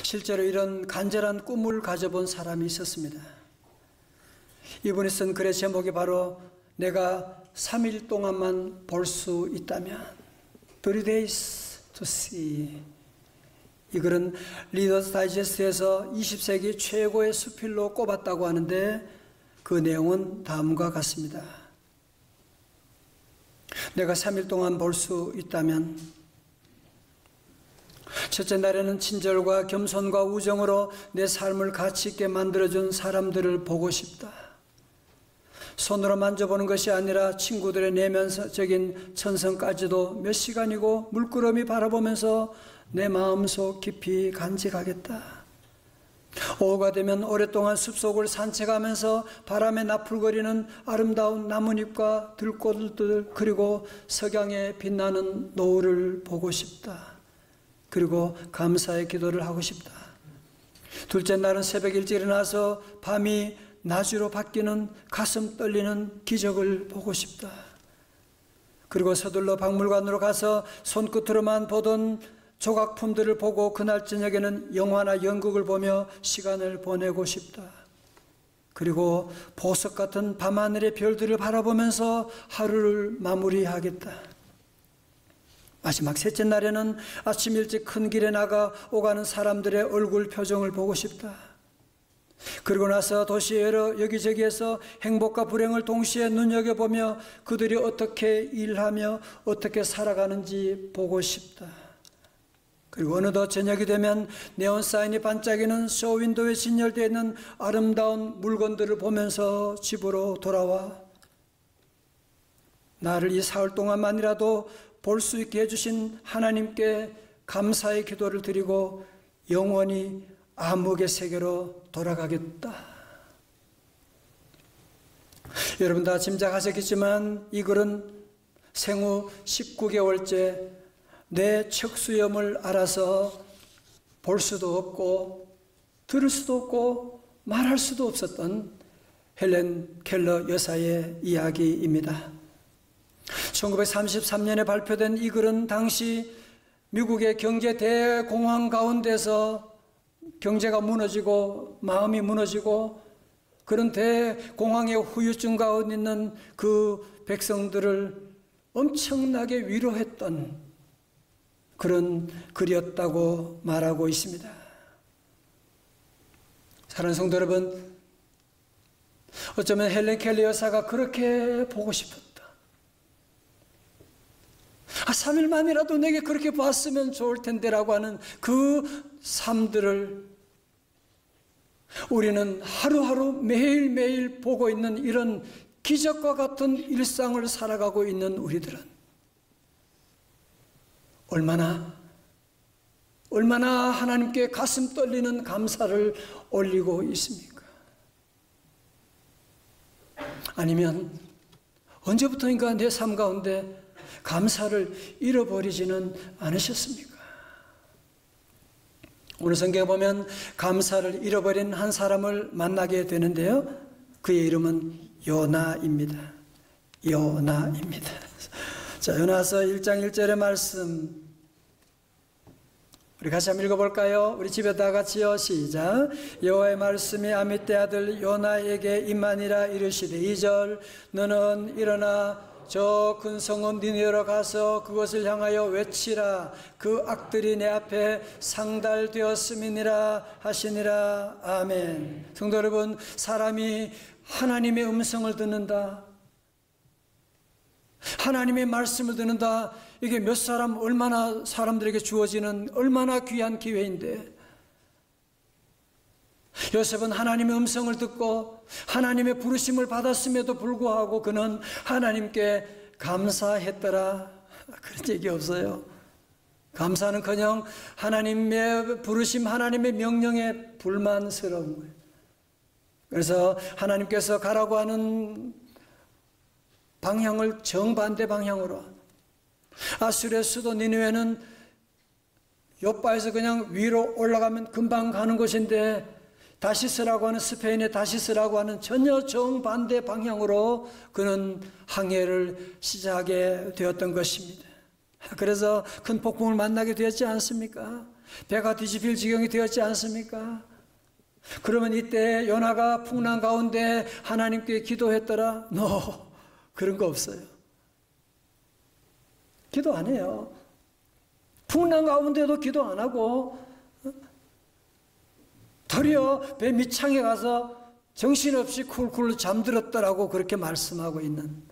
실제로 이런 간절한 꿈을 가져본 사람이 있었습니다. 이분이 쓴 글의 제목이 바로 내가 3일 동안만 볼 수 있다면 3 days to see. 이 글은 리더스 다이제스트에서 20세기 최고의 수필로 꼽았다고 하는데 그 내용은 다음과 같습니다. 내가 3일 동안 볼 수 있다면 첫째 날에는 친절과 겸손과 우정으로 내 삶을 가치 있게 만들어준 사람들을 보고 싶다. 손으로 만져보는 것이 아니라 친구들의 내면적인 천성까지도 몇 시간이고 물끄러미 바라보면서 내 마음속 깊이 간직하겠다. 오후가 되면 오랫동안 숲속을 산책하면서 바람에 나풀거리는 아름다운 나뭇잎과 들꽃들 그리고 석양에 빛나는 노을을 보고 싶다. 그리고 감사의 기도를 하고 싶다. 둘째 날은 새벽 일찍 일어나서 밤이 낮으로 바뀌는 가슴 떨리는 기적을 보고 싶다. 그리고 서둘러 박물관으로 가서 손끝으로만 보던 조각품들을 보고 그날 저녁에는 영화나 연극을 보며 시간을 보내고 싶다. 그리고 보석 같은 밤하늘의 별들을 바라보면서 하루를 마무리하겠다. 마지막 셋째 날에는 아침 일찍 큰 길에 나가 오가는 사람들의 얼굴 표정을 보고 싶다. 그리고 나서 도시의 여기저기에서 행복과 불행을 동시에 눈여겨보며 그들이 어떻게 일하며 어떻게 살아가는지 보고 싶다. 그리고 어느덧 저녁이 되면 네온 사인이 반짝이는 쇼윈도에 진열되어 있는 아름다운 물건들을 보면서 집으로 돌아와 나를 이 사흘 동안만이라도 볼 수 있게 해주신 하나님께 감사의 기도를 드리고 영원히 암흑의 세계로 돌아가겠다. 여러분 다 짐작하셨겠지만 이 글은 생후 19개월째 내 척수염을 알아서 볼 수도 없고 들을 수도 없고 말할 수도 없었던 헬렌 켈러 여사의 이야기입니다. 1933년에 발표된 이 글은 당시 미국의 경제 대공황 가운데서 경제가 무너지고 마음이 무너지고 그런 대공황의 후유증 가운데 있는 그 백성들을 엄청나게 위로했던 그런 글이었다고 말하고 있습니다. 사랑하는 성도 여러분, 어쩌면 헬렌 켈러 여사가 그렇게 보고 싶었다. 3일만이라도 내게 그렇게 봤으면 좋을 텐데라고 하는 그 삶들을 우리는 하루하루 매일매일 보고 있는 이런 기적과 같은 일상을 살아가고 있는 우리들은 얼마나 하나님께 가슴 떨리는 감사를 올리고 있습니까? 아니면 언제부터인가 내 삶 가운데 감사를 잃어버리지는 않으셨습니까? 오늘 성경에 보면 감사를 잃어버린 한 사람을 만나게 되는데요. 그의 이름은 요나입니다. 요나입니다. 자, 요나서 1장 1절의 말씀 우리 같이 한번 읽어볼까요? 우리 집에 다 같이요. 시작. 여호와의 말씀이 아미떼 아들 요나에게 임하니라 이르시되 2절 너는 일어나 저 큰 성읍 니느웨로 가서 그것을 향하여 외치라. 그 악들이 내 앞에 상달되었음이니라 하시니라. 아멘. 성도 여러분, 사람이 하나님의 음성을 듣는다, 하나님의 말씀을 듣는다, 이게 얼마나 사람들에게 주어지는 얼마나 귀한 기회인데, 요셉은 하나님의 음성을 듣고 하나님의 부르심을 받았음에도 불구하고 그는 하나님께 감사했더라. 그런 얘기 없어요. 감사는커녕 하나님의 부르심, 하나님의 명령에 불만스러운 거예요. 그래서 하나님께서 가라고 하는 방향을 정반대 방향으로, 아수르의 수도 니느웨는 요바에서 그냥 위로 올라가면 금방 가는 곳인데 다시스라고 하는, 스페인의 다시스라고 하는 전혀 정반대 방향으로 그는 항해를 시작하게 되었던 것입니다. 그래서 큰 폭풍을 만나게 되었지 않습니까? 배가 뒤집힐 지경이 되었지 않습니까? 그러면 이때 요나가 풍랑 가운데 하나님께 기도했더라? 그런 거 없어요. 기도 안 해요. 풍랑 가운데도 기도 안 하고 도리어 배 밑창에 가서 정신없이 쿨쿨 잠들었더라고 그렇게 말씀하고 있는.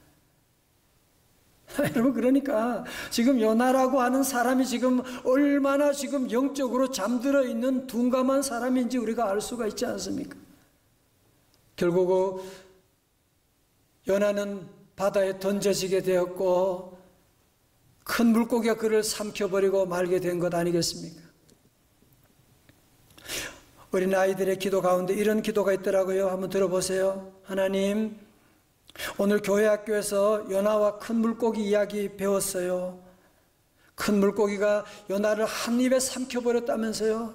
여러분, 그러니까 지금 요나라고 하는 사람이 지금 얼마나 지금 영적으로 잠들어 있는 둔감한 사람인지 우리가 알 수가 있지 않습니까? 결국 요나는 바다에 던져지게 되었고 큰 물고기가 그를 삼켜버리고 말게 된 것 아니겠습니까? 어린 아이들의 기도 가운데 이런 기도가 있더라고요. 한번 들어보세요. 하나님, 오늘 교회 학교에서 요나와 큰 물고기 이야기 배웠어요. 큰 물고기가 요나를 한 입에 삼켜버렸다면서요.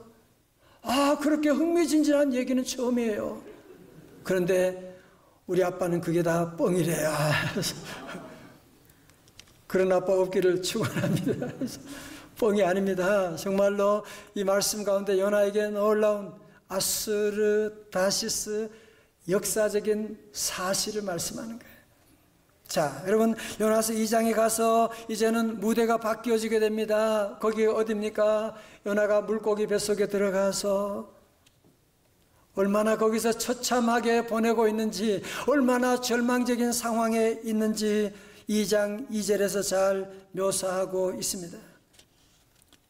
그렇게 흥미진진한 얘기는 처음이에요. 그런데 우리 아빠는 그게 다 뻥이래요. 그런 아빠 없기를 축원합니다. 뻥이 아닙니다. 정말로 이 말씀 가운데 요나에게 놀라운 아스르다시스 역사적인 사실을 말씀하는 거예요. 자, 여러분, 요나서 2장에 가서 이제는 무대가 바뀌어지게 됩니다. 거기 어디입니까? 요나가 물고기 뱃속에 들어가서 얼마나 거기서 처참하게 보내고 있는지, 얼마나 절망적인 상황에 있는지 2장 2절에서 잘 묘사하고 있습니다.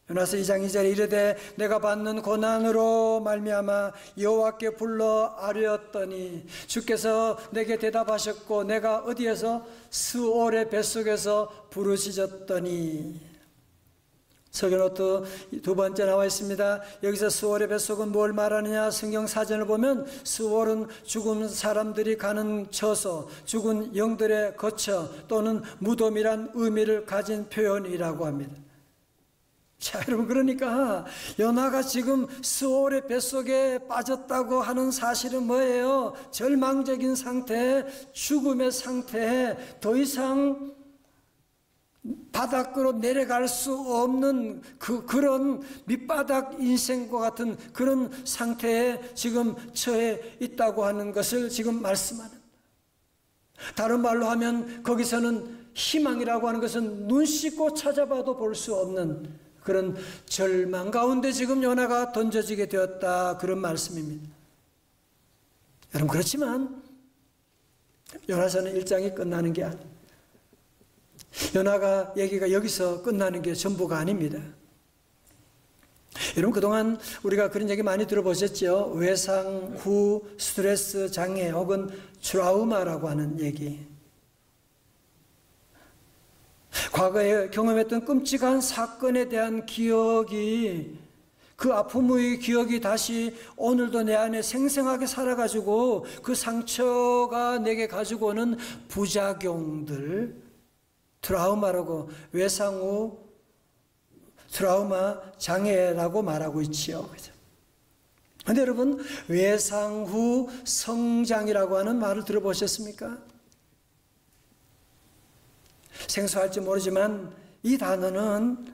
요나서 2장 2절에 이르되 내가 받는 고난으로 말미암아 여호와께 불러 아뢰었더니 주께서 내게 대답하셨고 내가 어디에서? 스올의 뱃속에서 부르짖었더니. 서기노트 두 번째 나와 있습니다. 여기서 스올의 뱃속은 뭘 말하느냐? 성경 사전을 보면 스올은 죽은 사람들이 가는 처소, 죽은 영들의 거처 또는 무덤이란 의미를 가진 표현이라고 합니다. 자, 여러분, 그러니까 요나가 지금 스올의 뱃속에 빠졌다고 하는 사실은 뭐예요? 절망적인 상태, 죽음의 상태, 더 이상 바닥으로 내려갈 수 없는 그런 밑바닥 인생과 같은 그런 상태에 지금 처해 있다고 하는 것을 지금 말씀하는. 다른 말로 하면 거기서는 희망이라고 하는 것은 눈 씻고 찾아봐도 볼 수 없는 그런 절망 가운데 지금 요나가 던져지게 되었다, 그런 말씀입니다. 여러분, 그렇지만 요나서는 1장이 끝나는 게 아니에요. 요나가 얘기가 여기서 끝나는 게 전부가 아닙니다. 여러분, 그동안 우리가 그런 얘기 많이 들어보셨죠? 외상 후 스트레스 장애 혹은 트라우마라고 하는 얘기. 과거에 경험했던 끔찍한 사건에 대한 기억이, 그 아픔의 기억이 다시 오늘도 내 안에 생생하게 살아가지고 그 상처가 내게 가지고 오는 부작용들, 트라우마라고, 외상 후 트라우마 장애라고 말하고 있지요. 그런데 여러분, 외상 후 성장이라고 하는 말을 들어보셨습니까? 생소할지 모르지만 이 단어는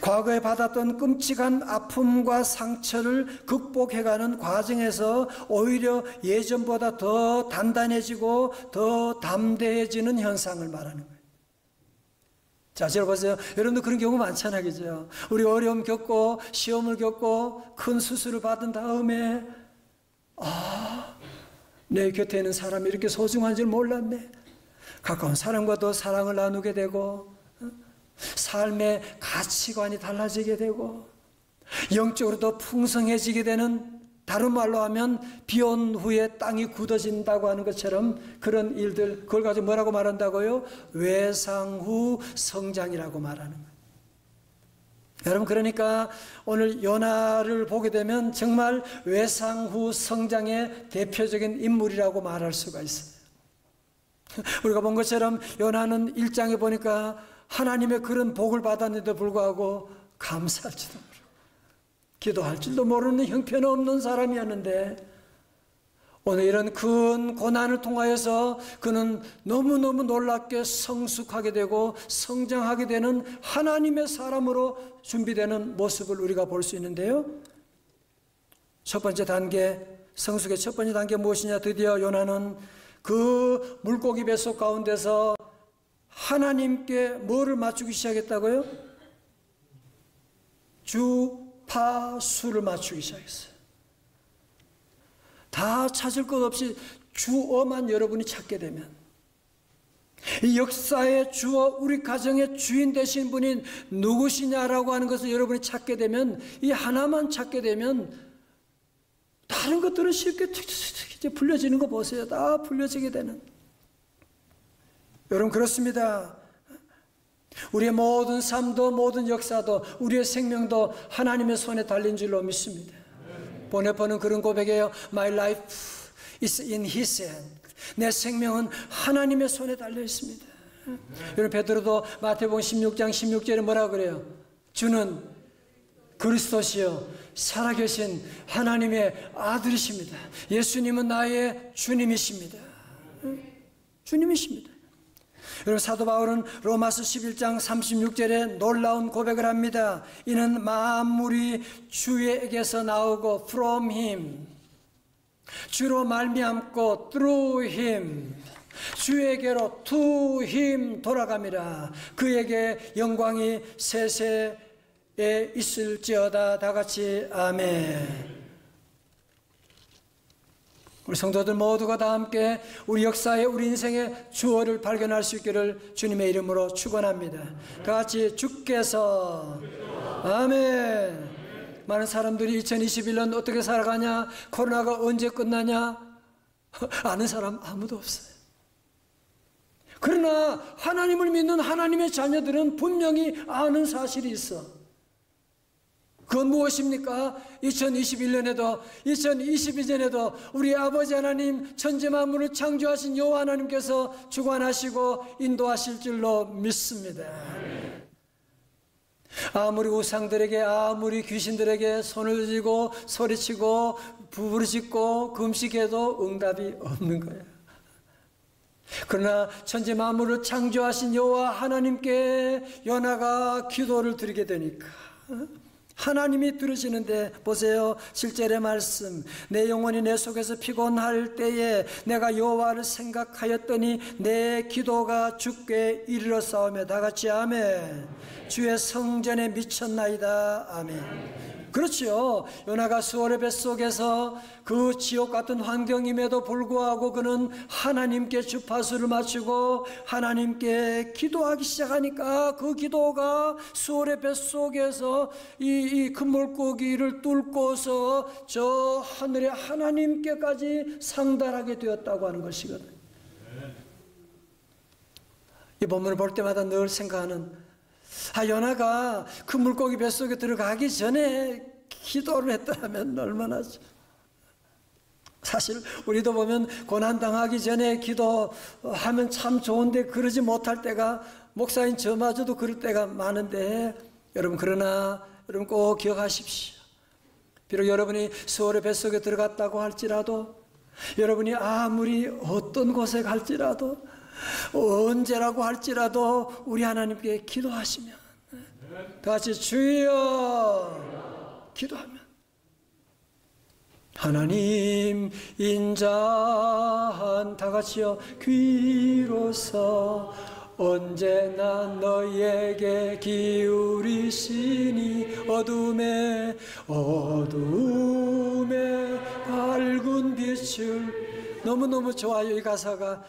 과거에 받았던 끔찍한 아픔과 상처를 극복해가는 과정에서 오히려 예전보다 더 단단해지고 더 담대해지는 현상을 말하는 거예요. 자, 들어보세요. 여러분도 그런 경우 많잖아요, 그죠? 우리 어려움 겪고 시험을 겪고 큰 수술을 받은 다음에 내 곁에 있는 사람이 이렇게 소중한 줄 몰랐네. 가까운 사람과 더 사랑을 나누게 되고 삶의 가치관이 달라지게 되고 영적으로 더 풍성해지게 되는, 다른 말로 하면 비온 후에 땅이 굳어진다고 하는 것처럼 그런 일들, 그걸 가지고 뭐라고 말한다고요? 외상 후 성장이라고 말하는 거예요. 여러분, 그러니까 오늘 요나를 보게 되면 정말 외상 후 성장의 대표적인 인물이라고 말할 수가 있어요. 우리가 본 것처럼 요나는 1장에 보니까 하나님의 그런 복을 받았는데도 불구하고 감사할지도 모르고 기도할 줄도 모르는 형편없는 사람이었는데 오늘 이런 큰 고난을 통하여서 그는 너무너무 놀랍게 성숙하게 되고 성장하게 되는 하나님의 사람으로 준비되는 모습을 우리가 볼 수 있는데요. 첫 번째 단계, 성숙의 첫 번째 단계 무엇이냐? 드디어 요나는 그 물고기 뱃속 가운데서 하나님께 뭐를 맞추기 시작했다고요? 주파수를 맞추기 시작했어요. 다 찾을 것 없이 주어만 여러분이 찾게 되면, 이 역사의 주어, 우리 가정의 주인 되신 분이 누구시냐라고 하는 것을 여러분이 찾게 되면, 이 하나만 찾게 되면 다른 것들은 쉽게 이제 풀려지는 거 보세요. 다 풀려지게 되는. 여러분 그렇습니다. 우리의 모든 삶도 모든 역사도 우리의 생명도 하나님의 손에 달린 줄로 믿습니다. 보네포는 그런 고백이에요. My life is in His hand. 내 생명은 하나님의 손에 달려 있습니다. 여러분 베드로도 마태복음 16장 16절에 뭐라 그래요? 주는 그리스도시요 살아계신 하나님의 아들이십니다. 예수님은 나의 주님이십니다. 주님이십니다. 여러분 사도 바울은 로마서 11장 36절에 놀라운 고백을 합니다. 이는 만물이 주에게서 나오고 from him, 주로 말미암고 through him, 주에게로 to him 돌아갑니다. 그에게 영광이 세세에 있을지어다. 다 같이 아멘. 우리 성도들 모두가 다 함께 우리 역사의 우리 인생의 주어를 발견할 수 있기를 주님의 이름으로 축원합니다. 다 같이 주께서 아멘. 많은 사람들이 2021년 어떻게 살아가냐, 코로나가 언제 끝나냐 아는 사람 아무도 없어요. 그러나 하나님을 믿는 하나님의 자녀들은 분명히 아는 사실이 있어. 그건 무엇입니까? 2021년에도 2022년에도 우리 아버지 하나님 천지 만물을 창조하신 여호와 하나님께서 주관하시고 인도하실 줄로 믿습니다. 아무리 우상들에게, 아무리 귀신들에게 손을 쥐고 소리치고 부르짖고 금식해도 응답이 없는 거예요. 그러나 천지 만물을 창조하신 여호와 하나님께 요나가 기도를 드리게 되니까 하나님이 들으시는데, 보세요. 7절의 말씀. 내 영혼이 내 속에서 피곤할 때에 내가 여호와를 생각하였더니 내 기도가 주께 이르렀사오며. 다 같이 아멘. 주의 성전에 미쳤나이다. 아멘. 그렇죠. 요나가 수월의 뱃속에서 그 지옥 같은 환경임에도 불구하고 그는 하나님께 주파수를 맞추고 하나님께 기도하기 시작하니까 그 기도가 수월의 뱃속에서 이 큰 물고기를 뚫고서 저 하늘의 하나님께까지 상달하게 되었다고 하는 것이거든요. 이 본문을 볼 때마다 늘 생각하는, 요나가 그 물고기 뱃속에 들어가기 전에 기도를 했더라면 얼마나. 사실 우리도 보면 고난당하기 전에 기도하면 참 좋은데 그러지 못할 때가, 목사인 저마저도 그럴 때가 많은데, 여러분 그러나 여러분 꼭 기억하십시오. 비록 여러분이 수월의 뱃속에 들어갔다고 할지라도, 여러분이 아무리 어떤 곳에 갈지라도, 언제라고 할지라도 우리 하나님께 기도하시면, 다 같이 주여 기도하면 하나님 인자한, 다 같이요, 귀로서 언제나 너희에게 기울이시니 어둠에 밝은 빛을. 너무너무 좋아요 이 가사가.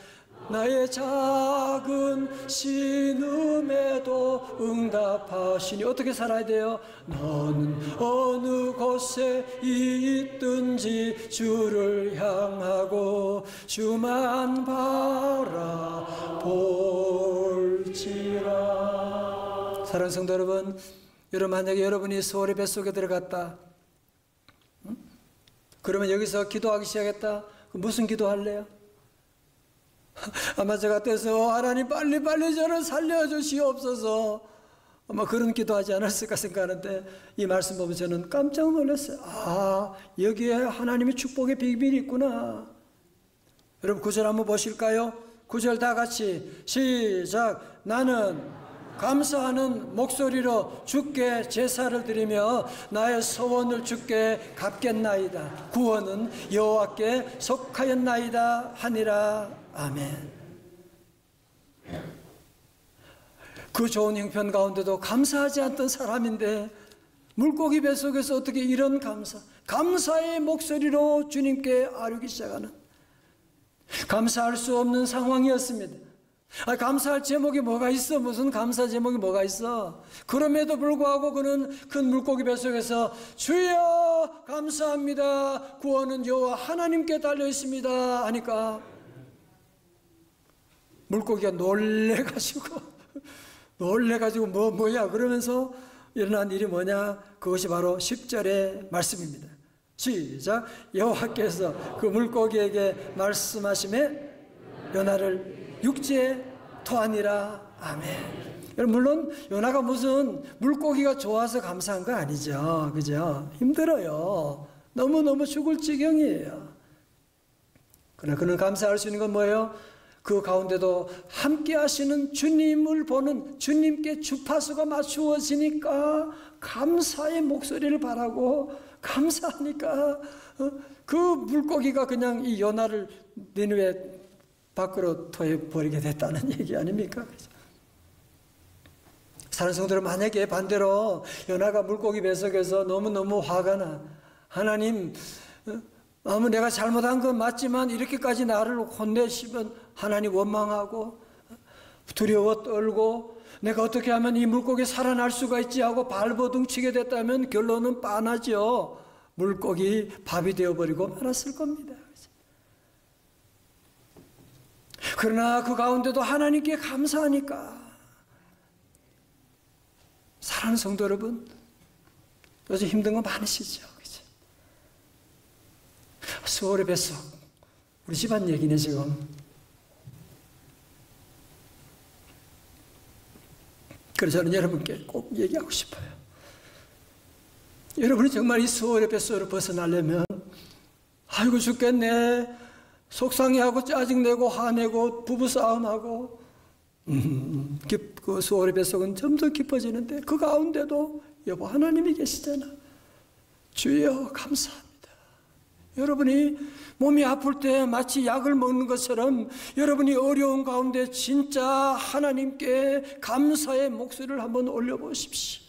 나의 작은 신음에도 응답하시니. 어떻게 살아야 돼요? 너는 어느 곳에 있든지 주를 향하고 주만 바라볼지라. 사랑하는 성도 여러분, 만약에 여러분이 수월의 뱃속에 들어갔다, 그러면 여기서 기도하기 시작했다. 무슨 기도할래요? 아마 저 같아서 하나님 빨리 저를 살려주시옵소서, 아마 그런 기도하지 않았을까 생각하는데, 이 말씀 보면 저는 깜짝 놀랐어요. 여기에 하나님의 축복의 비밀이 있구나. 여러분 9절 한번 보실까요? 9절 다 같이 시작. 나는 감사하는 목소리로 주께 제사를 드리며 나의 소원을 주께 갚겠나이다. 구원은 여호와께 속하였나이다 하니라. 아멘. 그 좋은 형편 가운데도 감사하지 않던 사람인데 물고기 뱃속에서 어떻게 이런 감사의 목소리로 주님께 아뢰기 시작하는, 감사할 수 없는 상황이었습니다. 감사할 제목이 뭐가 있어? 무슨 감사 제목이 뭐가 있어? 그럼에도 불구하고 그는 큰 물고기 뱃속에서 주여 감사합니다, 구원은 여호와 하나님께 달려 있습니다 하니까 물고기가 놀래가지고 뭐야 그러면서 일어난 일이 뭐냐? 그것이 바로 10절의 말씀입니다. 시작. 여호와께서 그 물고기에게 말씀하시매 요나를 육지에 토하니라. 아멘. 여러분, 물론 요나가 무슨 물고기가 좋아서 감사한 거 아니죠. 그죠? 힘들어요. 너무너무 죽을 지경이에요. 그러나 그는 감사할 수 있는 건 뭐예요? 그 가운데도 함께 하시는 주님을 보는, 주님께 주파수가 맞추어지니까 감사의 목소리를 바라고 감사하니까 그 물고기가 그냥 이 요나를 니느웨 밖으로 토해버리게 됐다는 얘기 아닙니까? 사는 성도들, 만약에 반대로 요나가 물고기 뱃속에서 너무너무 화가 나, 하나님 아무 내가 잘못한 건 맞지만 이렇게까지 나를 혼내시면 하나님 원망하고 두려워 떨고 내가 어떻게 하면 이 물고기 살아날 수가 있지 하고 발버둥치게 됐다면 결론은 빤하죠. 물고기 밥이 되어버리고 말았을 겁니다. 그러나 그 가운데도 하나님께 감사하니까, 사랑하는 성도 여러분, 요즘 힘든 거 많으시죠? 그죠? 수월의 뱃속, 우리 집안 얘기네 지금. 그래서 저는 여러분께 꼭 얘기하고 싶어요. 여러분이 정말 이 수월의 뱃속으로 벗어나려면, 아이고 죽겠네, 속상해하고 짜증내고 화내고 부부싸움하고 그 수월의 뱃속은 점점 깊어지는데 그 가운데도 여보 하나님이 계시잖아. 주여 감사합니다. 여러분이 몸이 아플 때 마치 약을 먹는 것처럼 여러분이 어려운 가운데 진짜 하나님께 감사의 목소리를 한번 올려보십시오.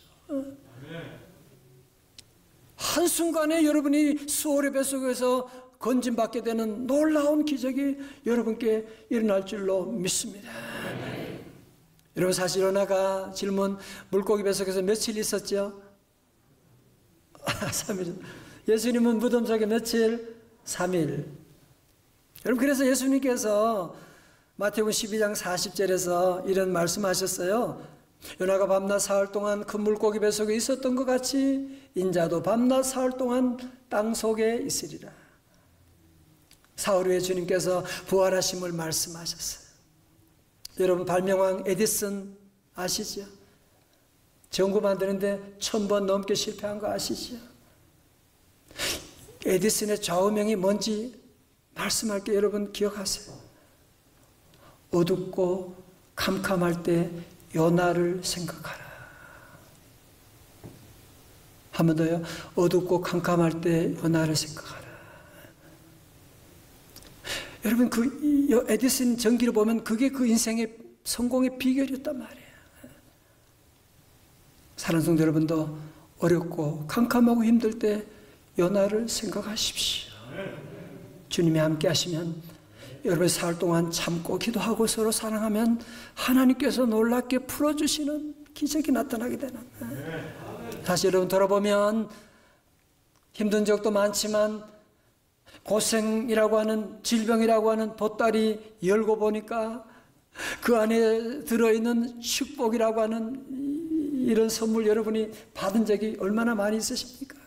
한순간에 여러분이 수월의 뱃속에서 건진받게 되는 놀라운 기적이 여러분께 일어날 줄로 믿습니다. 여러분, 사실 요나가 질문, 물고기 뱃속에서 며칠 있었죠? 3일. 예수님은 무덤 속에 며칠? 3일. 여러분, 그래서 예수님께서 마태복음 12장 40절에서 이런 말씀하셨어요. 요나가 밤낮 사흘 동안 큰 물고기 뱃속에 있었던 것 같이 인자도 밤낮 사흘 동안 땅 속에 있으리라. 사흘 후에 주님께서 부활하심을 말씀하셨어요. 여러분, 발명왕 에디슨 아시죠? 전구 만드는데 1000번 넘게 실패한 거 아시죠? 에디슨의 좌우명이 뭔지 말씀할게. 여러분 기억하세요. 어둡고 캄캄할 때 요나를 생각하라. 한 번 더요. 어둡고 캄캄할 때 요나를 생각하라. 여러분, 그 에디슨 전기를 보면 그게 그 인생의 성공의 비결이었단 말이에요. 사랑하는 성도 여러분도 어렵고 캄캄하고 힘들 때 요나를 생각하십시오. 주님이 함께 하시면 여러분 사흘 동안 참고 기도하고 서로 사랑하면 하나님께서 놀랍게 풀어주시는 기적이 나타나게 되는. 다시 여러분 돌아보면 힘든 적도 많지만 고생이라고 하는, 질병이라고 하는 보따리 열고 보니까 그 안에 들어있는 축복이라고 하는 이런 선물 여러분이 받은 적이 얼마나 많이 있으십니까?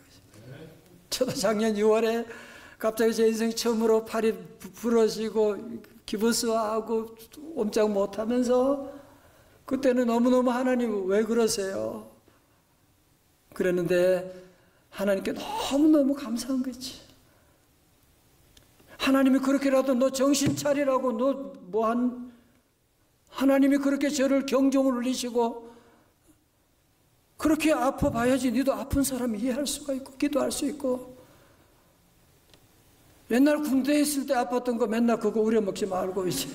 저도 작년 6월에 갑자기 제 인생 처음으로 팔이 부러지고 기부스하고 옴짝 못하면서 그때는 너무너무 하나님 왜 그러세요? 그랬는데 하나님께 너무너무 감사한 거지. 하나님이 그렇게라도 너 정신 차리라고 하나님이 그렇게 저를 경종을 울리시고 그렇게 아파봐야지 너도 아픈 사람 이해할 수가 있고 기도할 수 있고. 옛날 군대에 있을 때 아팠던 거 맨날 그거 우려먹지 말고 이제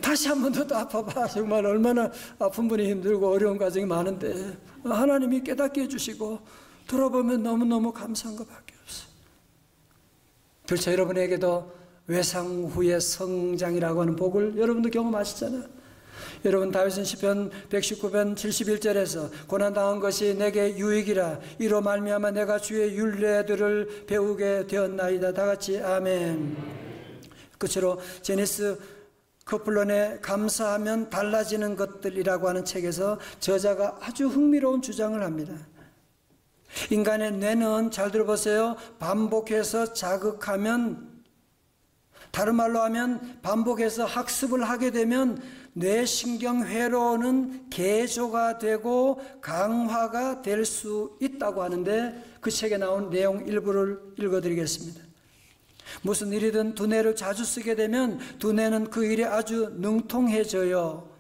다시 한 번 더 아파봐. 정말 얼마나 아픈 분이 힘들고 어려운 과정이 많은데 하나님이 깨닫게 해주시고 돌아보면 너무너무 감사한 것밖에 없어요. 그렇죠. 여러분에게도 외상 후의 성장이라고 하는 복을 여러분도 경험하시잖아요. 여러분 다윗은 시편 119편 71절에서 고난당한 것이 내게 유익이라 이로 말미암아 내가 주의 율례들을 배우게 되었나이다. 다같이 아멘. 끝으로 제니스 커플런의 감사하면 달라지는 것들이라고 하는 책에서 저자가 아주 흥미로운 주장을 합니다. 인간의 뇌는, 잘 들어보세요, 반복해서 자극하면, 다른 말로 하면 반복해서 학습을 하게 되면 뇌신경 회로는 개조가 되고 강화가 될 수 있다고 하는데 그 책에 나온 내용 일부를 읽어드리겠습니다. 무슨 일이든 두뇌를 자주 쓰게 되면 두뇌는 그 일에 아주 능통해져요.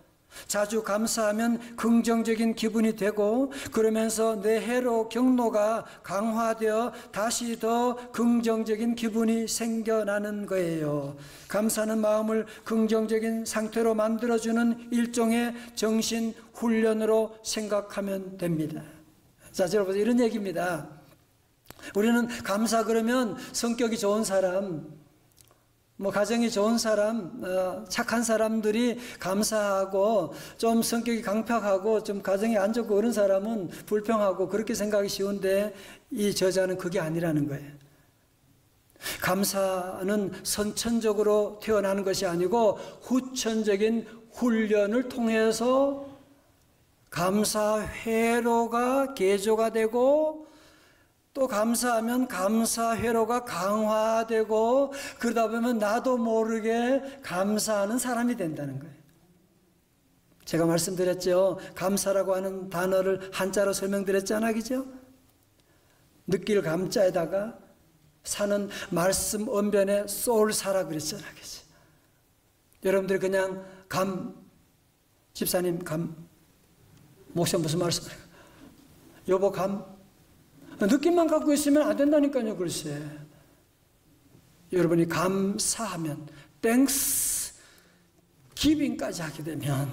자주 감사하면 긍정적인 기분이 되고 그러면서 뇌회로 경로가 강화되어 다시 더 긍정적인 기분이 생겨나는 거예요. 감사는 마음을 긍정적인 상태로 만들어주는 일종의 정신 훈련으로 생각하면 됩니다. 자, 여러분 이런 얘기입니다. 우리는 감사 그러면 성격이 좋은 사람, 가정이 좋은 사람, 착한 사람들이 감사하고 좀 성격이 강팍하고 좀 가정이 안 좋고 그런 사람은 불평하고 그렇게 생각이 쉬운데 이 저자는 그게 아니라는 거예요. 감사는 선천적으로 태어나는 것이 아니고 후천적인 훈련을 통해서 감사 회로가 개조가 되고 또 감사하면 감사 회로가 강화되고 그러다 보면 나도 모르게 감사하는 사람이 된다는 거예요. 제가 말씀드렸죠. 감사라고 하는 단어를 한자로 설명드렸잖아요. 그죠? 느낄 감자에다가 사는 말씀 언변에 쏠사라 그랬잖아요. 그죠? 여러분들이 그냥 집사님 목사 무슨 말씀이에요? 여보 느낌만 갖고 있으면 안 된다니까요. 글쎄 여러분이 감사하면 땡스 기빙까지 하게 되면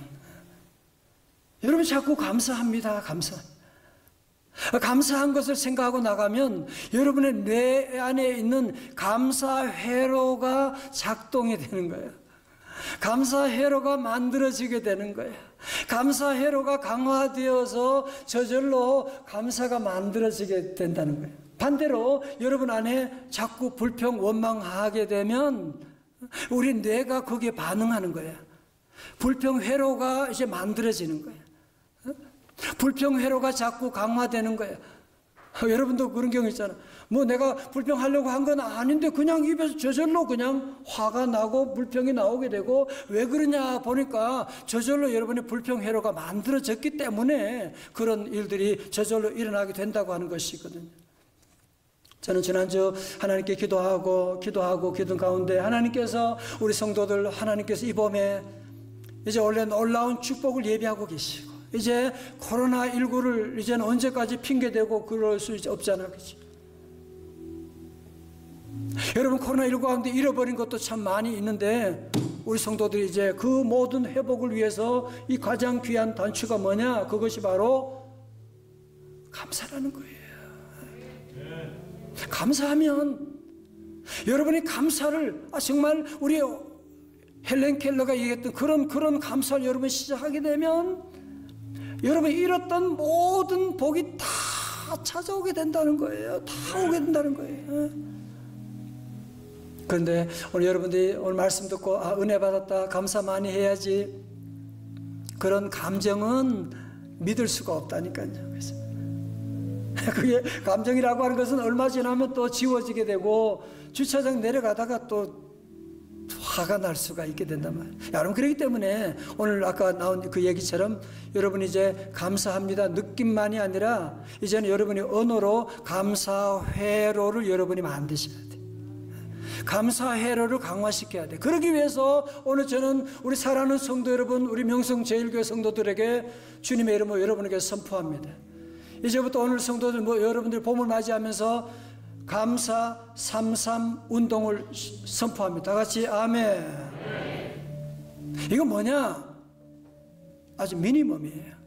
여러분 자꾸 감사합니다. 감사한 것을 생각하고 나가면 여러분의 뇌 안에 있는 감사 회로가 작동이 되는 거예요. 감사 회로가 만들어지게 되는 거예요. 감사 회로가 강화되어서 저절로 감사가 만들어지게 된다는 거예요. 반대로 여러분 안에 자꾸 불평, 원망하게 되면 우리 뇌가 거기에 반응하는 거예요. 불평 회로가 이제 만들어지는 거예요. 불평 회로가 자꾸 강화되는 거예요. 여러분도 그런 경우 있잖아요. 내가 불평하려고 한 건 아닌데 그냥 입에서 저절로 그냥 화가 나고 불평이 나오게 되고 왜 그러냐 보니까 저절로 여러분의 불평 회로가 만들어졌기 때문에 그런 일들이 저절로 일어나게 된다고 하는 것이거든요. 저는 지난주 하나님께 기도하고 기도 가운데 하나님께서 우리 성도들 하나님께서 이 봄에 이제 원래 놀라운 축복을 예비하고 계시고 이제 코로나19를 이제는 언제까지 핑계대고 그럴 수 없잖아. 그치? 여러분 코로나19 가운데 잃어버린 것도 참 많이 있는데 우리 성도들이 이제 그 모든 회복을 위해서 이 가장 귀한 단추가 뭐냐? 그것이 바로 감사라는 거예요. 감사하면 여러분이 감사를 정말 우리 헬렌 켈러가 얘기했던 그런 감사를 여러분이 시작하게 되면 여러분이 잃었던 모든 복이 다 찾아오게 된다는 거예요. 다 오게 된다는 거예요. 그런데 오늘 여러분들이 오늘 말씀 듣고 은혜 받았다 감사 많이 해야지 그런 감정은 믿을 수가 없다니까요. 그래서 그게 감정이라고 하는 것은 얼마 지나면 또 지워지게 되고 주차장 내려가다가 또 화가 날 수가 있게 된단 말이에요. 여러분 그렇기 때문에 오늘 아까 나온 그 얘기처럼 여러분이 이제 감사합니다 느낌만이 아니라 이제는 여러분이 언어로 감사 회로를 여러분이 만드셔야 돼요. 감사 회로를 강화시켜야 돼. 그러기 위해서 오늘 저는 우리 사랑하는 성도 여러분, 우리 명성제일교회 성도들에게 주님의 이름으로 여러분에게 선포합니다. 이제부터 오늘 성도들 여러분들 봄을 맞이하면서 감사 33 운동을 선포합니다. 다 같이 아멘. 이거 뭐냐? 아주 미니멈이에요.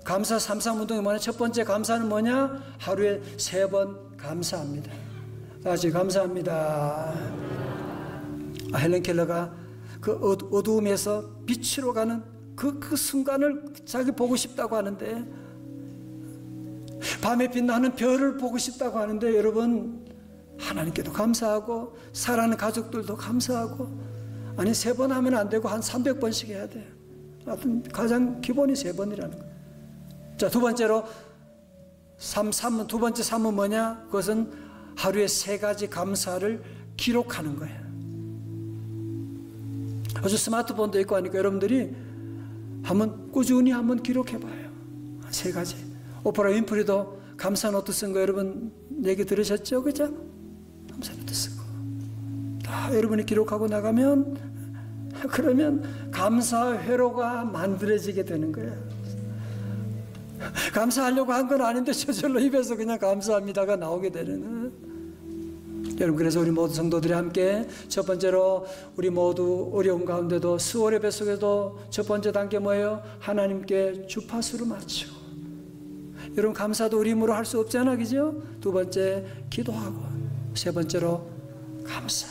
감사 33 운동이 뭐냐? 첫 번째 감사는 뭐냐? 하루에 3번 감사합니다. 다 같이 감사합니다. 헬렌 켈러가 그 어두움에서 빛으로 가는 그 순간을 자기 보고 싶다고 하는데, 밤에 빛나는 별을 보고 싶다고 하는데, 여러분 하나님께도 감사하고 사랑하는 가족들도 감사하고, 아니 3번 하면 안 되고 한 300번씩 해야 돼요. 하여튼 가장 기본이 3번이라는 거예요. 자, 두 번째로 두 번째 3은 뭐냐? 그것은 하루에 3가지 감사를 기록하는 거예요. 요즘 스마트폰도 있고 하니까 여러분들이 꾸준히 한번 기록해봐요. 3가지. 오프라 윈프리도 감사 노트 쓴 거 여러분 얘기 들으셨죠? 그죠? 감사 노트 쓰고 다 여러분이 기록하고 나가면, 그러면 감사 회로가 만들어지게 되는 거예요. 감사하려고 한 건 아닌데 저절로 입에서 그냥 감사합니다가 나오게 되는. 여러분, 그래서 우리 모두 성도들이 함께 첫 번째로 우리 모두 어려운 가운데도 수월의 뱃속에도 첫 번째 단계 뭐예요? 하나님께 주파수를 맞추고. 여러분, 감사도 우리 힘으로 할 수 없잖아, 그죠? 두 번째 기도하고, 세 번째로 감사.